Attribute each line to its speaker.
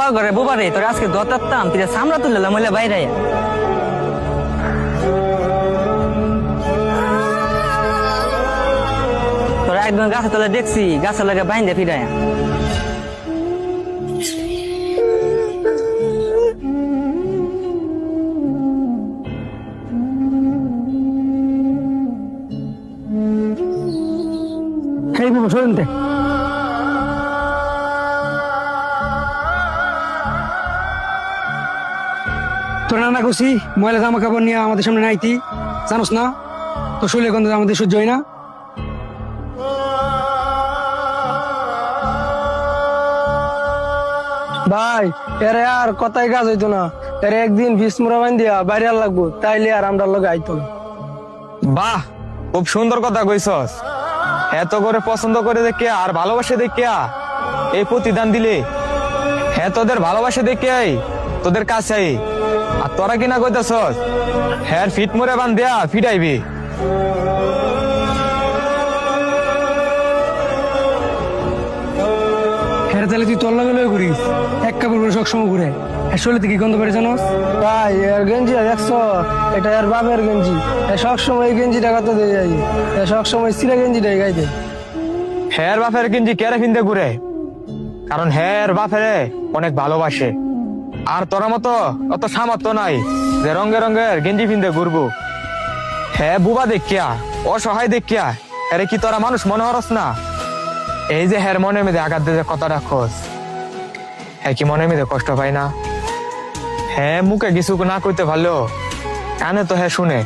Speaker 1: বুবা ঘরে বুবা রে তোর আজকে দতারতাম তুই সামরা তুললাম মহিলা বাইরে তোর একদম গাছে তোলে দেখছি গাছের লাগে বাইন্দে ফিরায় এই বাবা শুনতে
Speaker 2: তোর নানা খুশি ময়লা জামা কাপড় নিয়ে আমাদের সামনে নাইতি জানোস না তো শরীরে গন্ধ আমাদের সহ্য হয় না। ভাই এরে আর কথাই কাজ হইতো না, এর একদিন ভিসমুরা বান দিয়া বাইরে আর লাগবো, তাইলে আর আমরা লগে আইতো না।
Speaker 3: বাহ, খুব সুন্দর কথা কইছস। এত করে পছন্দ করে দেখে আর ভালোবাসে দেখে এই প্রতিদান দিলে হ্যাঁ তোদের ভালোবাসে দেখে তোদের কাছে আর তোরা কিনা কইতাছস হ্যাঁ ফিট মরে বান দেয়া ফিটাইবি।
Speaker 2: হ্যাঁ তাহলে তুই তোর লগে লগে ঘুরিস, এক কাপড় করে সবসময় ঘুরে শরীর থেকে গন্ধ বেড়ে জানোস। ভাই এর গেঞ্জি দেখছো, এটা এর বাপের গেঞ্জি, সবসময় এই গেঞ্জি টাকা তো দিয়ে যাই, সবসময় সিরা গেঞ্জিটাই গাইতে।
Speaker 3: হ্যাঁ বাপের গেঞ্জি কেড়ে ফিনতে ঘুরে, কারণ হ্যাঁ বাপের অনেক ভালোবাসে আর তোর মতো অত সামর্থ্য নাই যে রঙে রঙের গেঞ্জি ফিনতে ঘুরবো। হ্যাঁ বুবা দেখিয়া অসহায় দেখিয়া আরে কি তোরা মানুষ মনে হরস না? এই যে হ্যার মনের মধ্যে আঘাত দিয়ে কথাটা খোঁজ, হ্যাঁ কি মনের মধ্যে কষ্ট পাই না? হ্যাঁ মুখে কিছু না কইতে ভালো, কানে তো হ্যাঁ শুনে।